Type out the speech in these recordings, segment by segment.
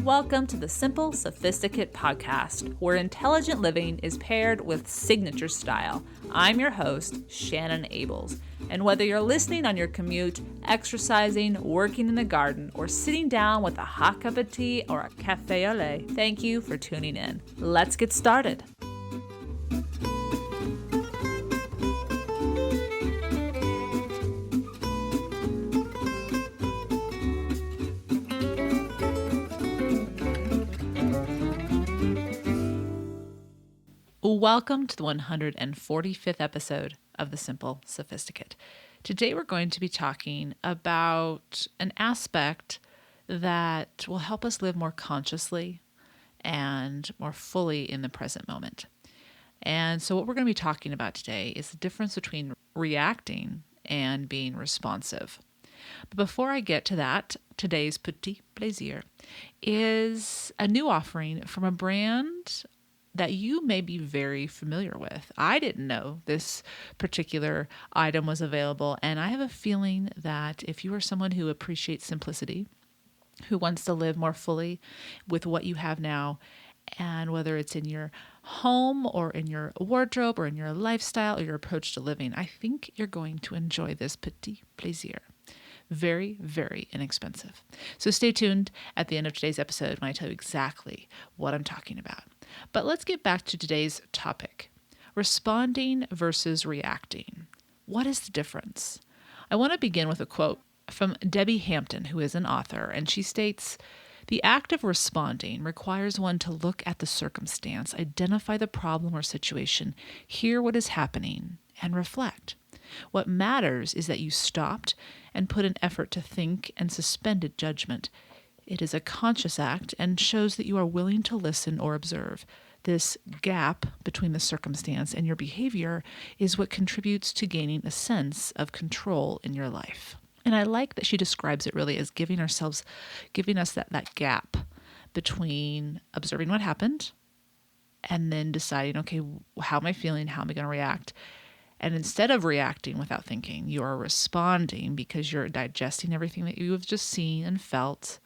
Welcome to the Simple Sophisticate podcast, where intelligent living is paired with signature style. I'm your host, Shannon Ables, and whether you're listening on your commute, exercising, working in the garden, or sitting down with a hot cup of tea or a café au lait, thank you for tuning in. Let's get started. Welcome to the 145th episode of the Simple Sophisticate. Today we're going to be talking about an aspect that will help us live more consciously and more fully in the present moment. And so what we're going to be talking about today is the difference between reacting and being responsive. But before I get to that, today's petit plaisir is a new offering from a brand that you may be very familiar with. I didn't know this particular item was available, and I have a feeling that if you are someone who appreciates simplicity, who wants to live more fully with what you have now, and whether it's in your home or in your wardrobe or in your lifestyle or your approach to living, I think you're going to enjoy this petit plaisir. Very, very inexpensive. So stay tuned at the end of today's episode when I tell you exactly what I'm talking about. But let's get back to today's topic, responding versus reacting. What is the difference? I want to begin with a quote from Debbie Hampton, who is an author, and she states, "The act of responding requires one to look at the circumstance, identify the problem or situation, hear what is happening, and reflect. What matters is that you stopped and put an effort to think and suspended judgment. It is a conscious act and shows that you are willing to listen or observe. This gap between the circumstance and your behavior is what contributes to gaining a sense of control in your life." And I like that she describes it really as giving us that gap between observing what happened and then deciding, okay, how am I feeling? How am I going to react? And instead of reacting without thinking, you are responding because you're digesting everything that you have just seen and felt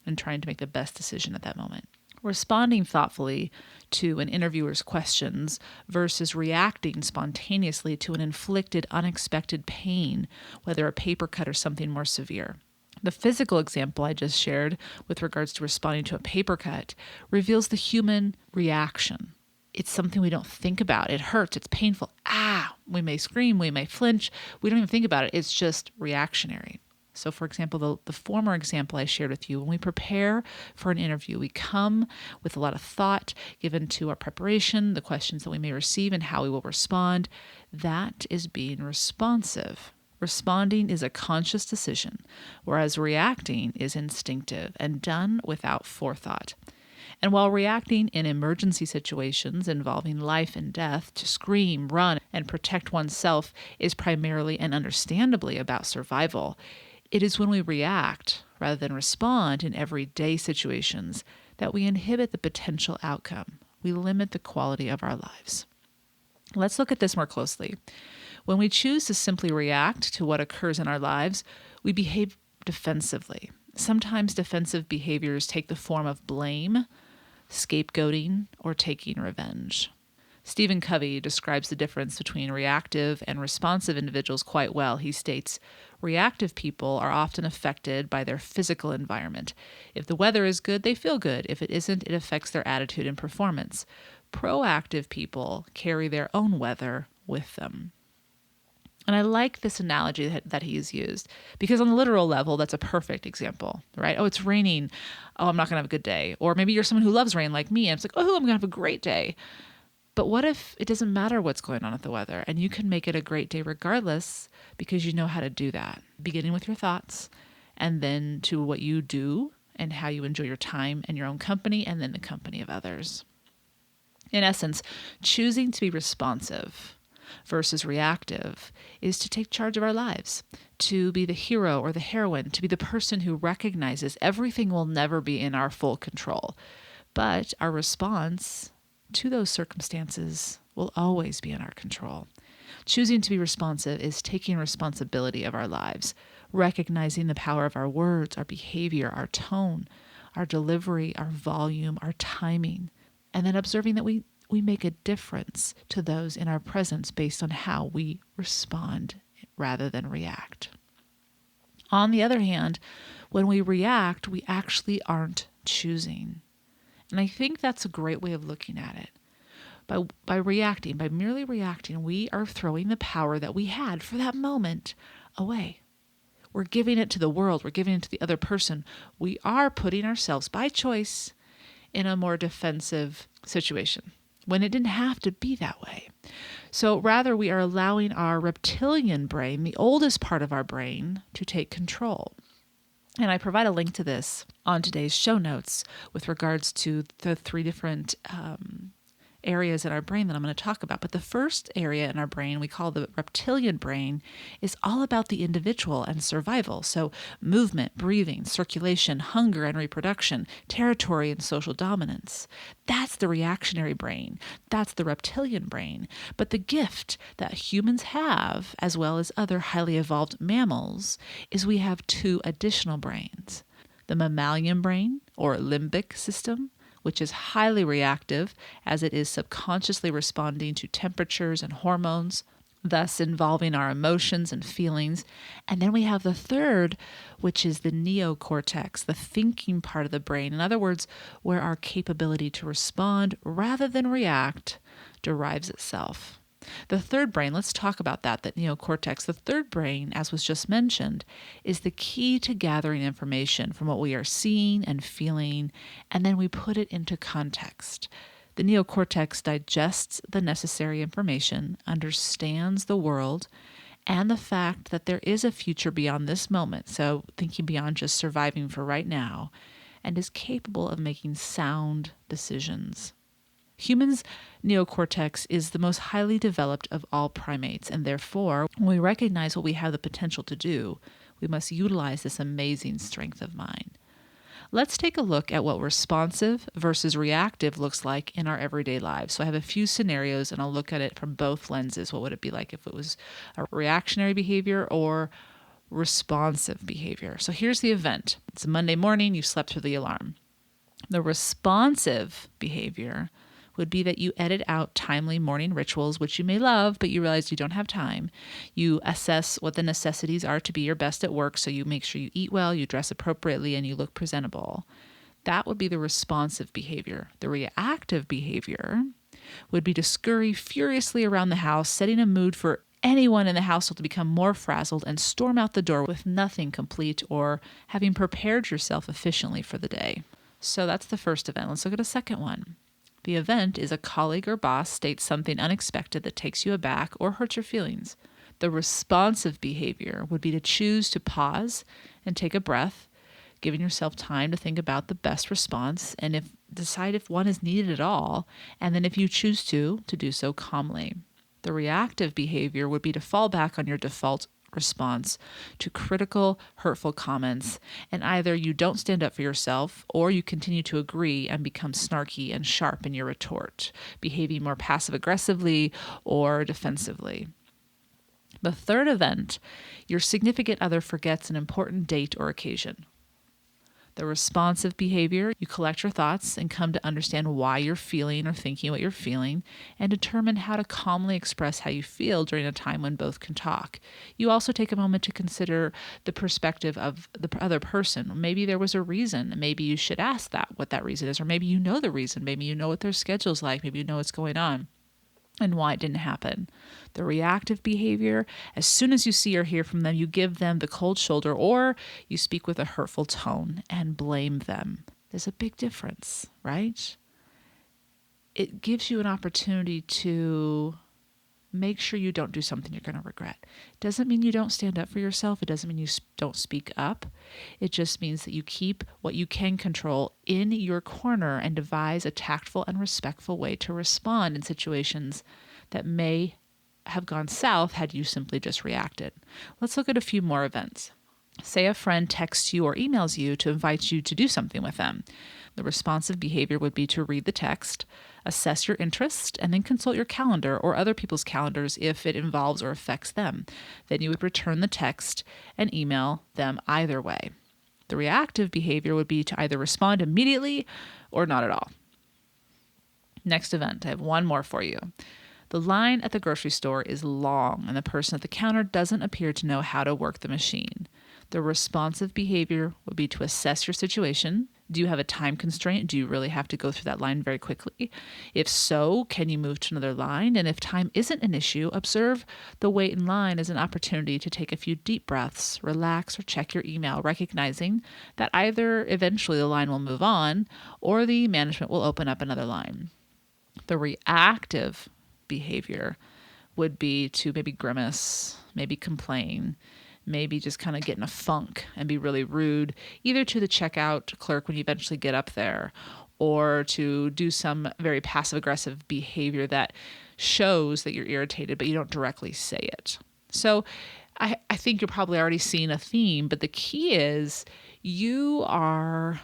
and trying to make the best decision at that moment. Responding thoughtfully to an interviewer's questions versus reacting spontaneously to an inflicted, unexpected pain, whether a paper cut or something more severe. The physical example I just shared with regards to responding to a paper cut reveals the human reaction. It's something we don't think about. It hurts. It's painful. We may scream. We may flinch. We don't even think about it. It's just reactionary. So, for example, the former example I shared with you, when we prepare for an interview, we come with a lot of thought given to our preparation, the questions that we may receive, and how we will respond. That is being responsive. Responding is a conscious decision, whereas reacting is instinctive and done without forethought. And while reacting in emergency situations involving life and death to scream, run, and protect oneself is primarily and understandably about survival, it is when we react rather than respond in everyday situations that we inhibit the potential outcome. We limit the quality of our lives. Let's look at this more closely. When we choose to simply react to what occurs in our lives, we behave defensively. Sometimes defensive behaviors take the form of blame, scapegoating, or taking revenge. Stephen Covey describes the difference between reactive and responsive individuals quite well. He states, "Reactive people are often affected by their physical environment. If the weather is good, they feel good. If it isn't, it affects their attitude and performance. Proactive people carry their own weather with them." And I like this analogy that he's used because on the literal level, that's a perfect example, right? Oh, it's raining. Oh, I'm not going to have a good day. Or maybe you're someone who loves rain like me and it's like, oh, I'm going to have a great day. But what if it doesn't matter what's going on with the weather and you can make it a great day regardless because you know how to do that, beginning with your thoughts and then to what you do and how you enjoy your time and your own company and then the company of others. In essence, choosing to be responsive versus reactive is to take charge of our lives, to be the hero or the heroine, to be the person who recognizes everything will never be in our full control. But our response to those circumstances will always be in our control. Choosing to be responsive is taking responsibility of our lives, recognizing the power of our words, our behavior, our tone, our delivery, our volume, our timing, and then observing that we make a difference to those in our presence based on how we respond rather than react. On the other hand, when we react, we actually aren't choosing. And I think that's a great way of looking at it. By merely reacting, we are throwing the power that we had for that moment away. We're giving it to the world. We're giving it to the other person. We are putting ourselves by choice in a more defensive situation when it didn't have to be that way. So rather, we are allowing our reptilian brain, the oldest part of our brain, to take control. And I provide a link to this on today's show notes with regards to the three different areas in our brain that I'm going to talk about. But the first area in our brain, we call the reptilian brain, is all about the individual and survival. So movement, breathing, circulation, hunger and reproduction, territory and social dominance. That's the reactionary brain. That's the reptilian brain. But the gift that humans have, as well as other highly evolved mammals, is we have two additional brains. The mammalian brain, or limbic system, which is highly reactive as it is subconsciously responding to temperatures and hormones, thus involving our emotions and feelings. And then we have the third, which is the neocortex, the thinking part of the brain. In other words, where our capability to respond rather than react derives itself. The third brain, let's talk about that neocortex. The third brain, as was just mentioned, is the key to gathering information from what we are seeing and feeling, and then we put it into context. The neocortex digests the necessary information, understands the world, and the fact that there is a future beyond this moment, so thinking beyond just surviving for right now, and is capable of making sound decisions. Humans' neocortex is the most highly developed of all primates, and therefore, when we recognize what we have the potential to do, we must utilize this amazing strength of mind. Let's take a look at what responsive versus reactive looks like in our everyday lives. So I have a few scenarios, and I'll look at it from both lenses. What would it be like if it was a reactionary behavior or responsive behavior? So here's the event. It's a Monday morning. You slept through the alarm. The responsive behavior would be that you edit out timely morning rituals, which you may love, but you realize you don't have time. You assess what the necessities are to be your best at work, so you make sure you eat well, you dress appropriately, and you look presentable. That would be the responsive behavior. The reactive behavior would be to scurry furiously around the house, setting a mood for anyone in the household to become more frazzled and storm out the door with nothing complete or having prepared yourself efficiently for the day. So that's the first event. Let's look at a second one. The event is a colleague or boss states something unexpected that takes you aback or hurts your feelings. The responsive behavior would be to choose to pause and take a breath, giving yourself time to think about the best response and decide if one is needed at all, and then if you choose to do so calmly. The reactive behavior would be to fall back on your default response to critical, hurtful comments, and either you don't stand up for yourself or you continue to agree and become snarky and sharp in your retort, behaving more passive-aggressively or defensively. The third event, your significant other forgets an important date or occasion. The responsive behavior, you collect your thoughts and come to understand why you're feeling or thinking what you're feeling and determine how to calmly express how you feel during a time when both can talk. You also take a moment to consider the perspective of the other person. Maybe there was a reason. Maybe you should ask what that reason is, or maybe you know the reason. Maybe you know what their schedule's like. Maybe you know what's going on and why it didn't happen. The reactive behavior, as soon as you see or hear from them, you give them the cold shoulder or you speak with a hurtful tone and blame them. There's a big difference, right? It gives you an opportunity to make sure you don't do something you're going to regret. It doesn't mean you don't stand up for yourself. It doesn't mean you don't speak up. It just means that you keep what you can control in your corner and devise a tactful and respectful way to respond in situations that may have gone south had you simply just reacted. Let's look at a few more events. Say a friend texts you or emails you to invite you to do something with them. The responsive behavior would be to read the text, Assess your interest and then consult your calendar or other people's calendars if it involves or affects them. Then you would return the text and email them either way. The reactive behavior would be to either respond immediately or not at all. Next event, I have one more for you. The line at the grocery store is long, and the person at the counter doesn't appear to know how to work the machine. The responsive behavior would be to assess your situation. Do you have a time constraint? Do you really have to go through that line very quickly? If so, can you move to another line? And if time isn't an issue, observe the wait in line as an opportunity to take a few deep breaths, relax, or check your email, recognizing that either eventually the line will move on or the management will open up another line. The reactive behavior would be to maybe grimace, maybe complain, maybe just kind of get in a funk and be really rude, either to the checkout clerk when you eventually get up there, or to do some very passive-aggressive behavior that shows that you're irritated, but you don't directly say it. So I think you're probably already seeing a theme, but the key is you are,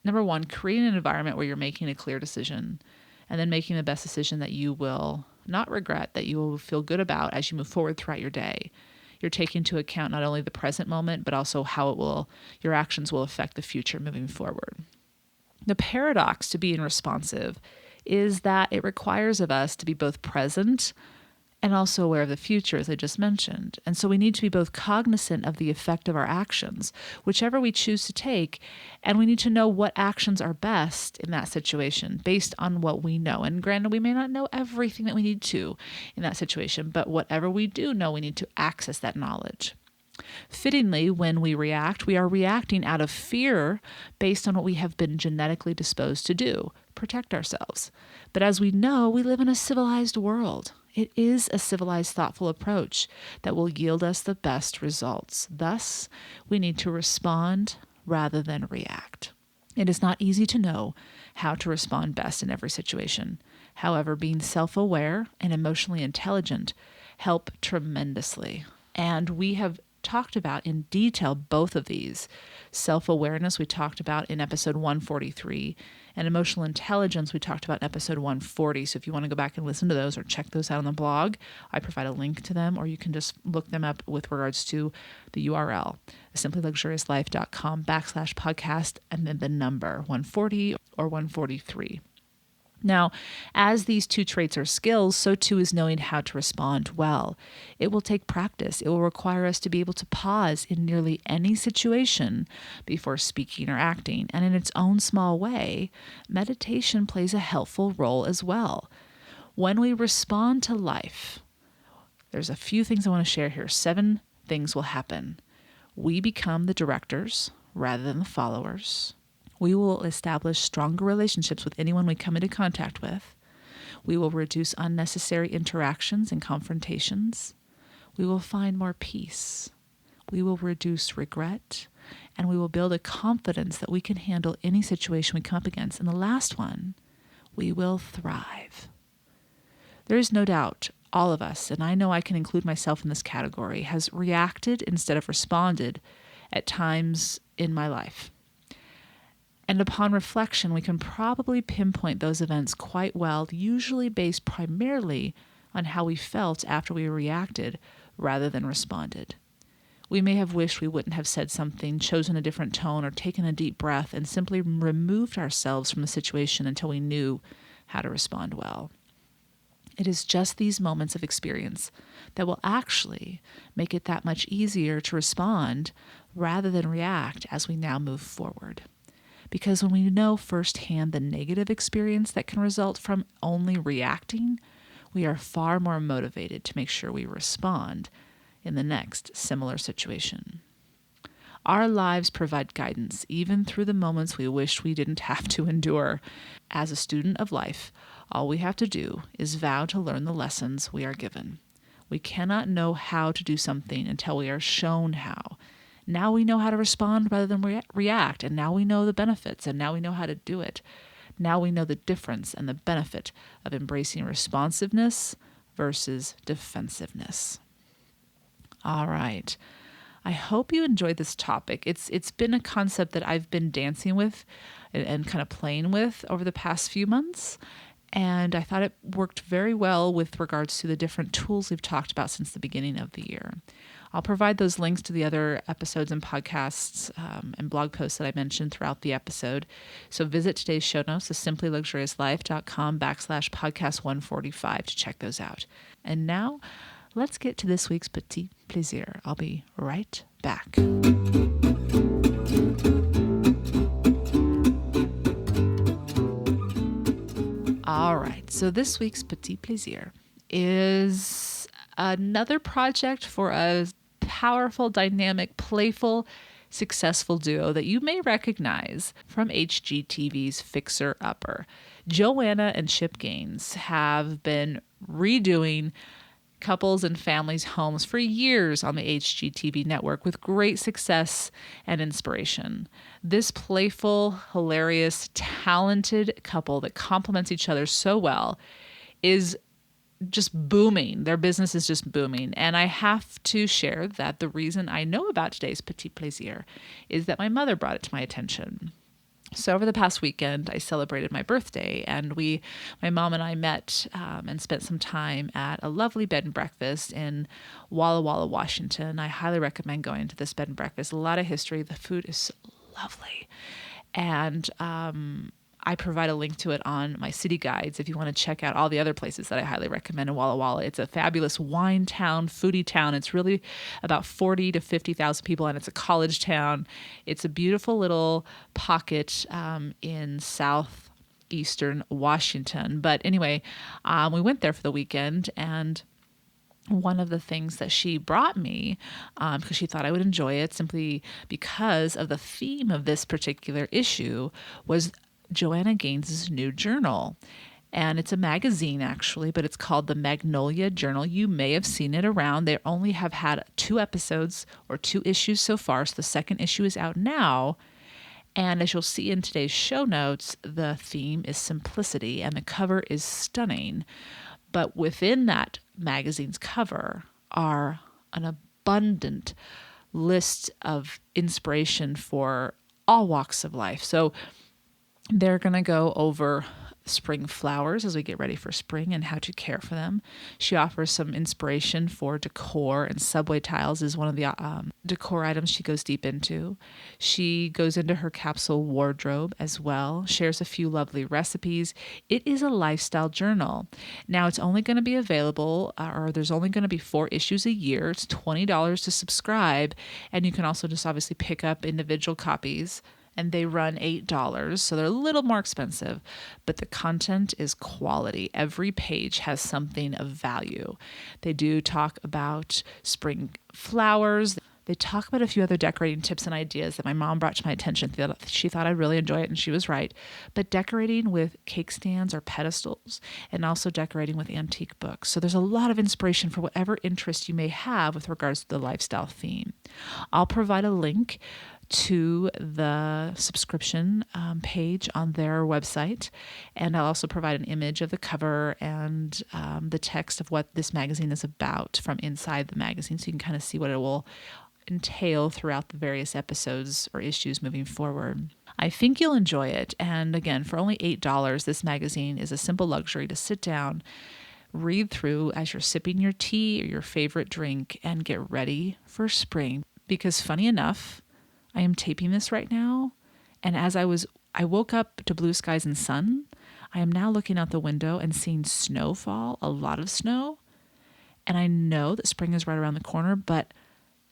number one, creating an environment where you're making a clear decision, and then making the best decision that you will not regret, that you will feel good about as you move forward throughout your day. You're taking into account not only the present moment, but also how your actions will affect the future moving forward. The paradox to be unresponsive is that it requires of us to be both present and also aware of the future, as I just mentioned. And so we need to be both cognizant of the effect of our actions, whichever we choose to take, and we need to know what actions are best in that situation based on what we know. And granted, we may not know everything that we need to in that situation, but whatever we do know, we need to access that knowledge. Fittingly, when we react, we are reacting out of fear based on what we have been genetically disposed to do, protect ourselves. But as we know, we live in a civilized world. It is a civilized, thoughtful approach that will yield us the best results. Thus, we need to respond rather than react. It is not easy to know how to respond best in every situation. However, being self-aware and emotionally intelligent help tremendously. And we have talked about in detail both of these. Self-awareness we talked about in episode 143, and emotional intelligence we talked about in episode 140. So if you want to go back and listen to those or check those out on the blog, I provide a link to them, or you can just look them up with regards to the URL, simplyluxuriouslife.com/podcast, and then the number 140 or 143. Now, as these two traits are skills, so too is knowing how to respond well. It will take practice. It will require us to be able to pause in nearly any situation before speaking or acting. And in its own small way, meditation plays a helpful role as well. When we respond to life, there's a few things I want to share here. 7 things will happen. We become the directors rather than the followers. We will establish stronger relationships with anyone we come into contact with. We will reduce unnecessary interactions and confrontations. We will find more peace. We will reduce regret. And we will build a confidence that we can handle any situation we come up against. And the last one, we will thrive. There is no doubt all of us, and I know I can include myself in this category, has reacted instead of responded at times in my life. And upon reflection, we can probably pinpoint those events quite well, usually based primarily on how we felt after we reacted rather than responded. We may have wished we wouldn't have said something, chosen a different tone, or taken a deep breath and simply removed ourselves from the situation until we knew how to respond well. It is just these moments of experience that will actually make it that much easier to respond rather than react as we now move forward. Because when we know firsthand the negative experience that can result from only reacting, we are far more motivated to make sure we respond in the next similar situation. Our lives provide guidance even through the moments we wish we didn't have to endure. As a student of life, all we have to do is vow to learn the lessons we are given. We cannot know how to do something until we are shown how. Now we know how to respond rather than react, and now we know the benefits, and now we know how to do it. Now we know the difference and the benefit of embracing responsiveness versus defensiveness. All right. I hope you enjoyed this topic. It's been a concept that I've been dancing with and kind of playing with over the past few months. And I thought it worked very well with regards to the different tools we've talked about since the beginning of the year. I'll provide those links to the other episodes and podcasts and blog posts that I mentioned throughout the episode. So visit today's show notes, thesimplyluxuriouslife.com/podcast 145 to check those out. And now let's get to this week's Petit Plaisir. I'll be right back. All right, so this week's Petit Plaisir is another project for a powerful, dynamic, playful, successful duo that you may recognize from HGTV's Fixer Upper. Joanna and Chip Gaines have been redoing couples and families' homes for years on the HGTV network with great success and inspiration. This playful, hilarious, talented couple that complements each other so well is just booming. Their business is just booming. And I have to share that the reason I know about today's Petit Plaisir is that my mother brought it to my attention. So over the past weekend, I celebrated my birthday, and my mom and I met and spent some time at a lovely bed and breakfast in Walla Walla, Washington. I highly recommend going to this bed and breakfast. A lot of history. The food is lovely. And I provide a link to it on my city guides if you want to check out all the other places that I highly recommend in Walla Walla. It's a fabulous wine town, foodie town. It's really about 40 to 50,000 people, and it's a college town. It's a beautiful little pocket in southeastern Washington. But anyway, we went there for the weekend, and one of the things that she brought me, because she thought I would enjoy it simply because of the theme of this particular issue, was Joanna Gaines' new journal. And it's a magazine, actually, but it's called the Magnolia Journal. You may have seen it around. They only have had 2 episodes or 2 issues so far, so the second issue is out now. And as you'll see in today's show notes, the theme is simplicity, and the cover is stunning. But within that magazine's cover are an abundant list of inspiration for all walks of life. So they're going to go over spring flowers as we get ready for spring and how to care for them. She offers some inspiration for decor, and subway tiles is one of the decor items she goes deep into. She goes into her capsule wardrobe as well, shares a few lovely recipes. It is a lifestyle journal. Now, it's only going to be available, or there's only going to be 4 issues a year. It's $20 to subscribe, and you can also just obviously pick up individual copies, and they run $8, so they're a little more expensive, but the content is quality. Every page has something of value. They do talk about spring flowers. They talk about a few other decorating tips and ideas that my mom brought to my attention. She thought I'd really enjoy it, and she was right. But decorating with cake stands or pedestals, and also decorating with antique books. So there's a lot of inspiration for whatever interest you may have with regards to the lifestyle theme. I'll provide a link to the subscription page on their website, and I'll also provide an image of the cover and the text of what this magazine is about from inside the magazine, so you can kind of see what it will entail throughout the various episodes or issues moving forward. I think you'll enjoy it, and again, for only $8, this magazine is a simple luxury to sit down, read through as you're sipping your tea or your favorite drink, and get ready for spring. Because funny enough, I am taping this right now, and as I woke up to blue skies and sun. I am now looking out the window and seeing snowfall, a lot of snow, and I know that spring is right around the corner, but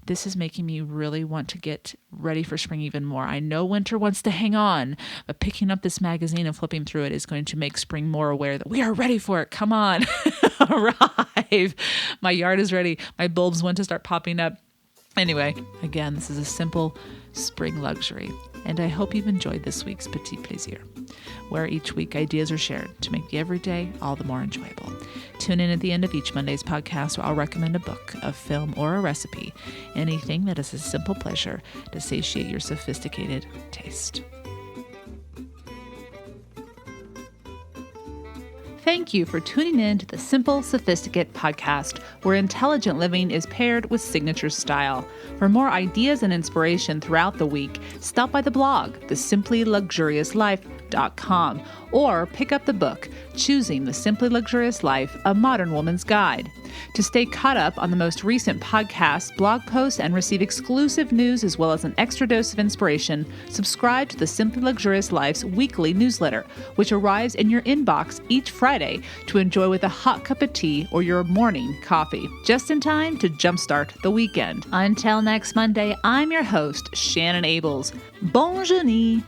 this is making me really want to get ready for spring even more. I know winter wants to hang on, but picking up this magazine and flipping through it is going to make spring more aware that we are ready for it. Come on, arrive. My yard is ready. My bulbs want to start popping up. Anyway, again, this is a simple spring luxury, and I hope you've enjoyed this week's Petit Plaisir, where each week ideas are shared to make the everyday all the more enjoyable. Tune in at the end of each Monday's podcast, where I'll recommend a book, a film, or a recipe, anything that is a simple pleasure to satiate your sophisticated taste. Thank you for tuning in to the Simple Sophisticate podcast, where intelligent living is paired with signature style. For more ideas and inspiration throughout the week, stop by the blog, thesimplyluxuriouslife.com. simplyluxuriouslife.com or pick up the book, Choosing the Simply Luxurious Life, A Modern Woman's Guide. To stay caught up on the most recent podcasts, blog posts, and receive exclusive news as well as an extra dose of inspiration, subscribe to the Simply Luxurious Life's weekly newsletter, which arrives in your inbox each Friday to enjoy with a hot cup of tea or your morning coffee, just in time to jumpstart the weekend. Until next Monday, I'm your host, Shannon Ables. Bonne journée!